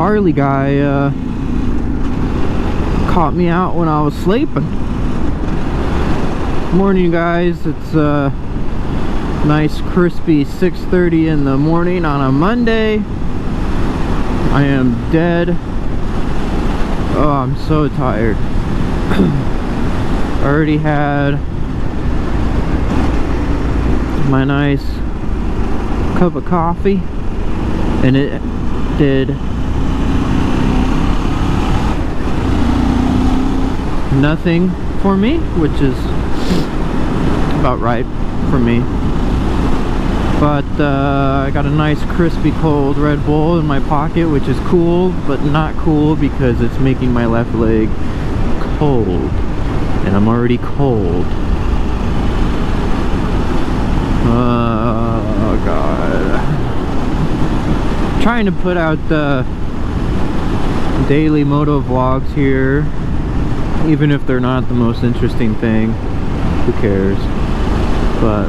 Harley guy caught me out when I was sleeping. Morning, guys. It's nice crispy 6:30 in the morning on a Monday. I am dead. Oh, I'm so tired. Already had my nice cup of coffee, and it did nothing for me, which is about right for me. But I got a nice crispy cold Red Bull in my pocket, which is cool, but not cool because it's making my left leg cold, and I'm already cold. Oh god. Trying to put out the daily moto vlogs here, even if they're not the most interesting thing. Who cares? But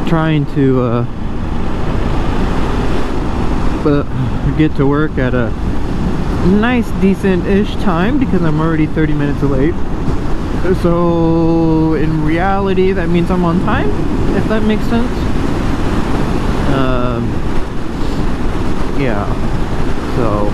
trying to get to work at a nice decent-ish time because I'm already 30 minutes late. So in reality that means I'm on time, if that makes sense. Yeah, so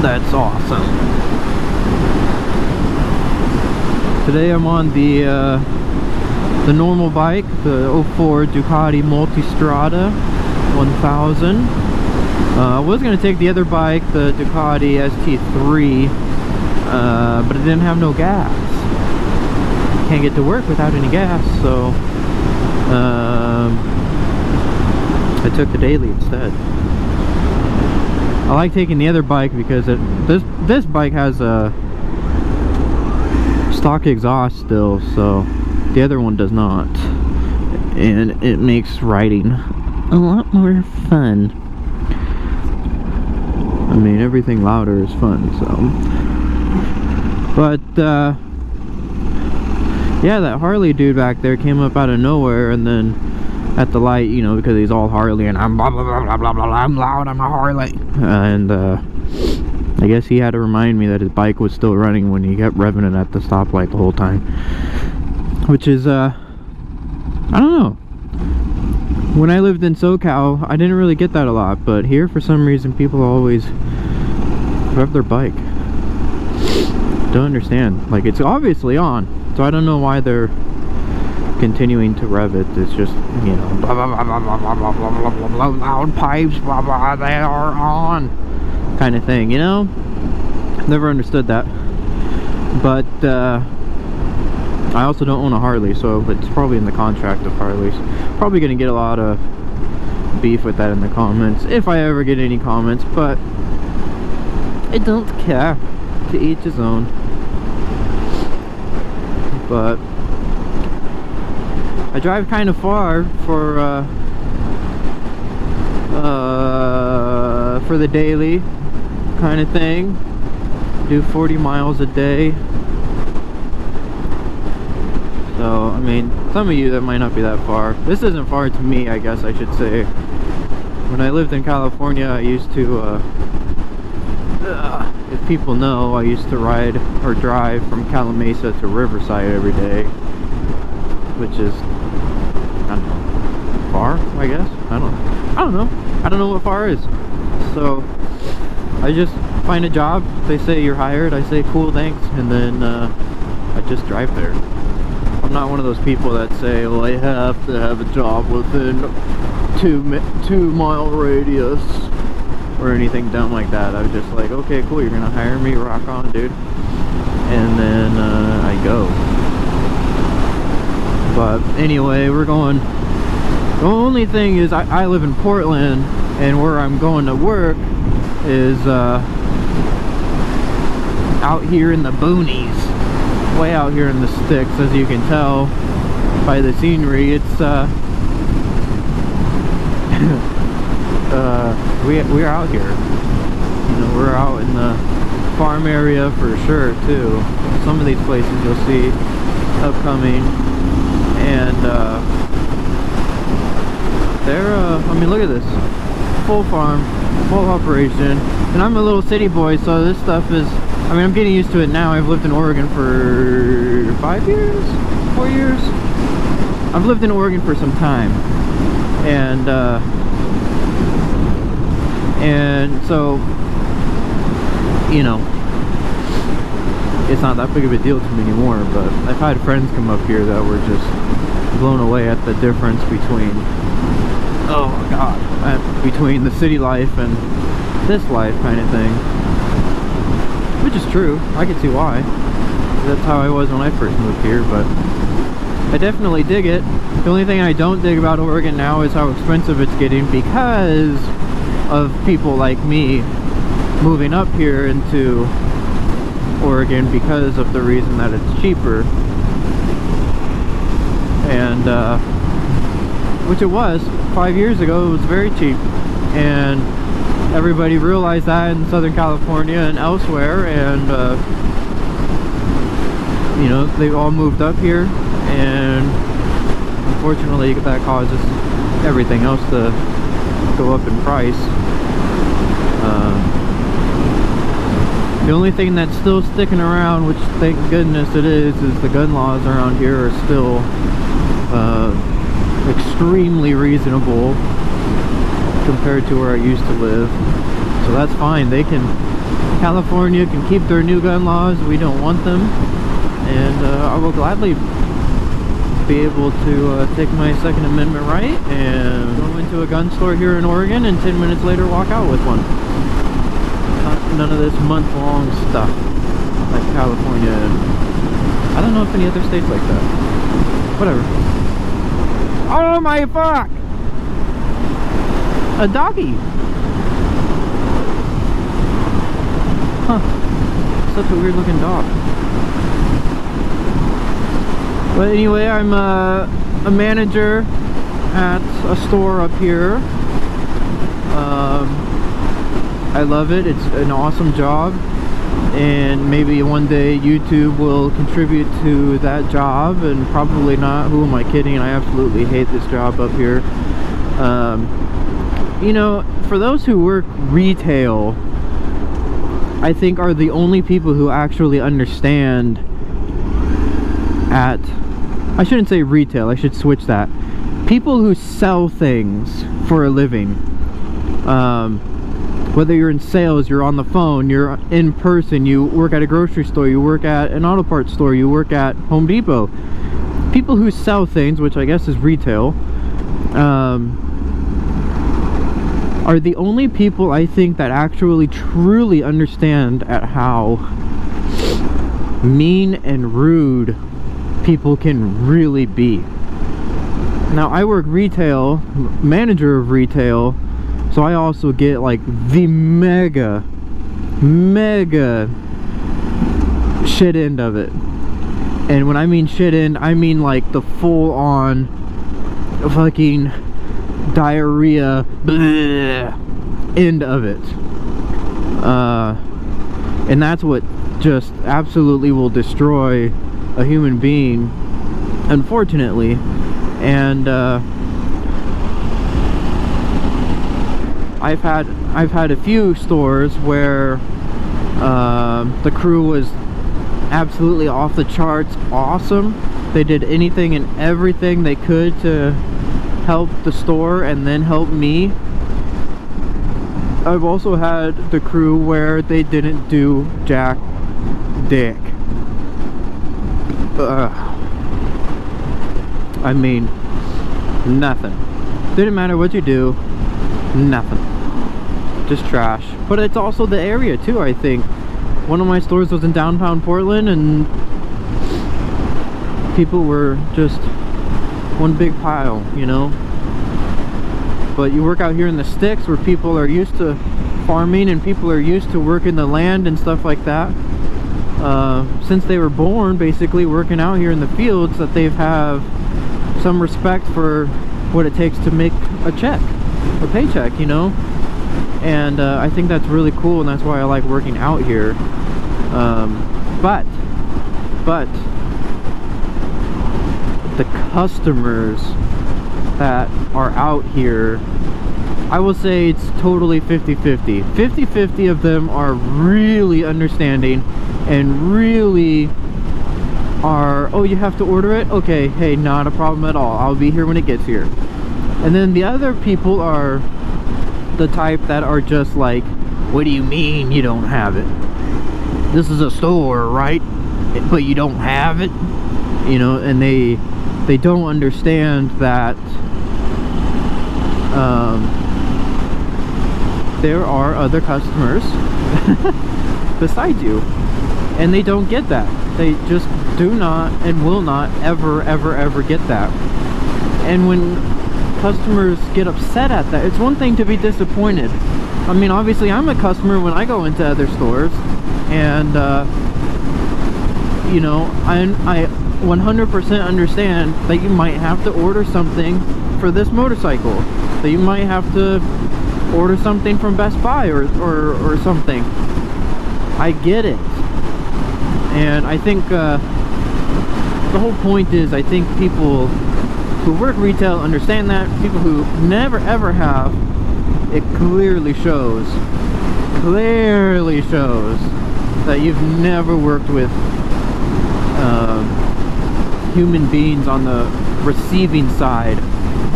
that's awesome. Today I'm on the normal bike, the 04 Ducati Multistrada 1000. I was going to take the other bike, the Ducati ST3, but it didn't have no gas. Can't get to work without any gas, so I took the daily instead. I like taking the other bike because this bike has a stock exhaust still, so the other one does not, and it makes riding a lot more fun. I mean, everything louder is fun, so. But yeah, that Harley dude back there came up out of nowhere, and then at the light, you know, because he's all Harley and I'm blah blah blah blah blah blah, I'm loud, I'm a Harley, and I guess he had to remind me that his bike was still running when he kept revving it at the stoplight the whole time, which is I don't know. When I lived in SoCal, I didn't really get that a lot, but here for some reason people always rev their bike. Don't understand. Like, it's obviously on, so I don't know why they're continuing to rev it. It's just, you know, blah blah blah blah blah blah blah blah blah blah blah, loud pipes, blah blah, they are on, kind of thing, you know. Never understood that. But I also don't own a Harley, so it's probably in the contract of Harleys. Probably gonna get a lot of beef with that in the comments, if I ever get any comments, but I don't care. To each his own. But I drive kind of far for the daily kind of thing. Do 40 miles a day. So, I mean, some of you that might not be that far. This isn't far to me, I guess I should say. When I lived in California, I used to if people know, I used to ride or drive from Calamasa to Riverside every day, which is, I don't know, far, I guess. I don't know what far is. So I just find a job, they say you're hired, I say cool, thanks, and then I just drive there. I'm not one of those people that say, well, I have to have a job within 2 mile radius or anything dumb like that. I was just like, okay, cool, you're gonna hire me, rock on, dude. And then I go. But anyway, we're going. The only thing is, I live in Portland, and where I'm going to work is out here in the boonies, way out here in the sticks, as you can tell by the scenery. It's we're out here. You know, we're out in the farm area for sure too. Some of these places you'll see upcoming, and they're I mean, look at this, full farm, full operation, and I'm a little city boy, so this stuff is, I mean, I'm getting used to it now. I've lived in Oregon for 5 years, 4 years. I've lived in Oregon for some time, and so, you know, it's not that big of a deal to me anymore. But I've had friends come up here that were just blown away at the difference between, oh my god, between the city life and this life kind of thing. Which is true, I can see why. That's how I was when I first moved here, but I definitely dig it. The only thing I don't dig about Oregon now is how expensive it's getting because of people like me moving up here into Oregon because of the reason that it's cheaper. And which it was 5 years ago. It was very cheap, and everybody realized that in Southern California and elsewhere, and you know, they all moved up here, and unfortunately that causes everything else to go up in price. The only thing that's still sticking around, which thank goodness it is the gun laws around here are still extremely reasonable compared to where I used to live. So that's fine. California can keep their new gun laws. We don't want them. And I will gladly be able to take my Second Amendment right and go into a gun store here in Oregon and 10 minutes later walk out with one. None of this month-long stuff like California, and I don't know if any other states like that. Whatever. Oh my fuck! A doggy! Huh. Such a weird looking dog. But anyway, I'm a manager at a store up here. I love it. It's an awesome job, and maybe one day YouTube will contribute to that job, and probably not. Who am I kidding? I absolutely hate this job up here. You know, for those who work retail, I think are the only people who actually understand I shouldn't say retail, I should switch that. People who sell things for a living. Whether you're in sales, you're on the phone, you're in person, you work at a grocery store, you work at an auto parts store, you work at Home Depot. People who sell things, which I guess is retail, are the only people I think that actually truly understand at how mean and rude people can really be. Now, I work retail, manager of retail, so I also get like the mega shit end of it. And when I mean shit end, I mean like the full on fucking diarrhea end of it. And that's what just absolutely will destroy a human being, unfortunately. And I've had a few stores where the crew was absolutely off the charts awesome. They did anything and everything they could to help the store and then help me. I've also had the crew where they didn't do jack dick. I mean, nothing. Didn't matter what you do, nothing. Just trash. But it's also the area too, I think. One of my stores was in downtown Portland, and people were just one big pile, you know. But you work out here in the sticks where people are used to farming and people are used to working the land and stuff like that. Since they were born basically working out here in the fields, that they have some respect for what it takes to make a paycheck, you know. And I think that's really cool, and that's why I like working out here. But the customers that are out here I will say it's totally 50-50. 50-50 of them are really understanding and really are, oh, you have to order it? Okay, hey, not a problem at all. I'll be here when it gets here. And then the other people are the type that are just like, what do you mean you don't have it? This is a store, right? But you don't have it? You know, and they don't understand that there are other customers besides you, and they don't get that. They just do not and will not ever get that. And when customers get upset at that, it's one thing to be disappointed. I mean, obviously I'm a customer when I go into other stores, and you know, I 100% understand that you might have to order something for this motorcycle, that you might have to order something from Best Buy or something. I get it. And I think the whole point is, I think people who work retail understand that. People who never ever have, it clearly shows that you've never worked with human beings on the receiving side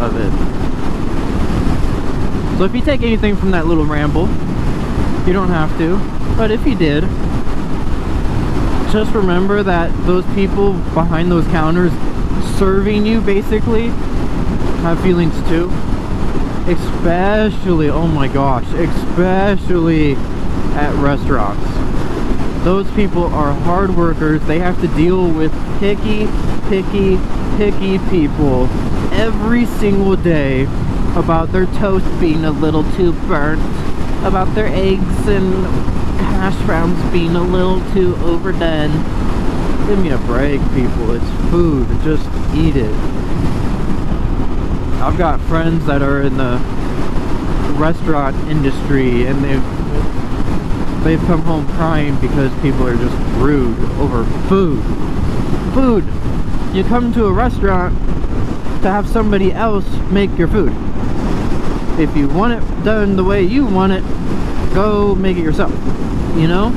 of it. So if you take anything from that little ramble, you don't have to, but if you did, just remember that those people behind those counters serving you basically have feelings too. Especially, oh my gosh, especially at restaurants. Those people are hard workers. They have to deal with picky people every single day about their toast being a little too burnt, about their eggs and hash browns being a little too overdone. Give me a break, people. It's food. Just eat it. I've got friends that are in the restaurant industry, and they've come home crying because people are just rude over food. Food. You come to a restaurant to have somebody else make your food. If you want it done the way you want it, go make it yourself. You know?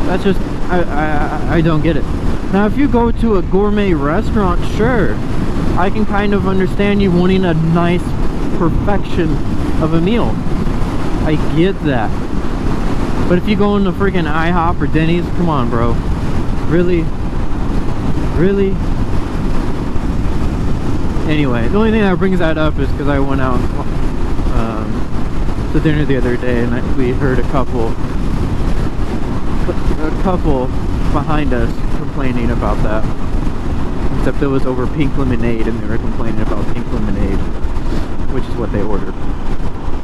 That's just, I don't get it. Now, if you go to a gourmet restaurant, sure, I can kind of understand you wanting a nice perfection of a meal. I get that. But if you go into freaking IHOP or Denny's, come on, bro. Really? Really? Anyway, the only thing that brings that up is because I went out to dinner the other day, and we heard a couple behind us complaining about that. Except it was over pink lemonade, and they were complaining about pink lemonade, which is what they ordered.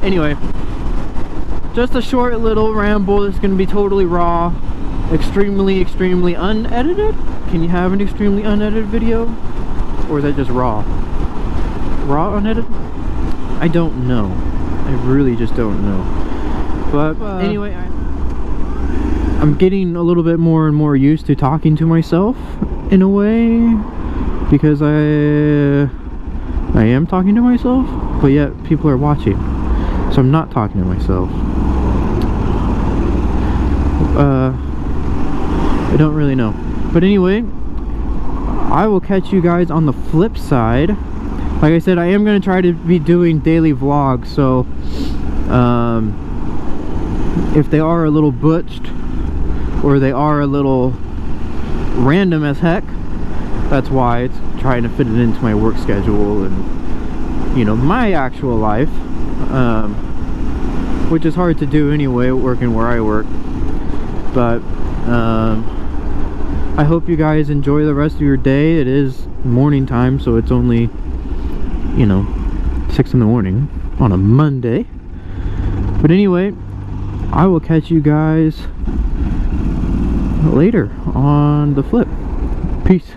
Anyway, just a short little ramble. It's going to be totally raw, extremely unedited. Can you have an extremely unedited video? Or is that just raw? Raw unedited? I don't know. I really just don't know. But anyway, I'm getting a little bit more and more used to talking to myself in a way, because I am talking to myself, but yet people are watching, so I'm not talking to myself. I don't really know. But anyway, I will catch you guys on the flip side. Like I said, I am going to try to be doing daily vlogs, so if they are a little butched, or they are a little random as heck, that's why. It's trying to fit it into my work schedule and, you know, my actual life, which is hard to do anyway, working where I work. But I hope you guys enjoy the rest of your day. It is morning time, so it's only, you know, 6 in the morning on a Monday. But anyway, I will catch you guys later on the flip. Peace.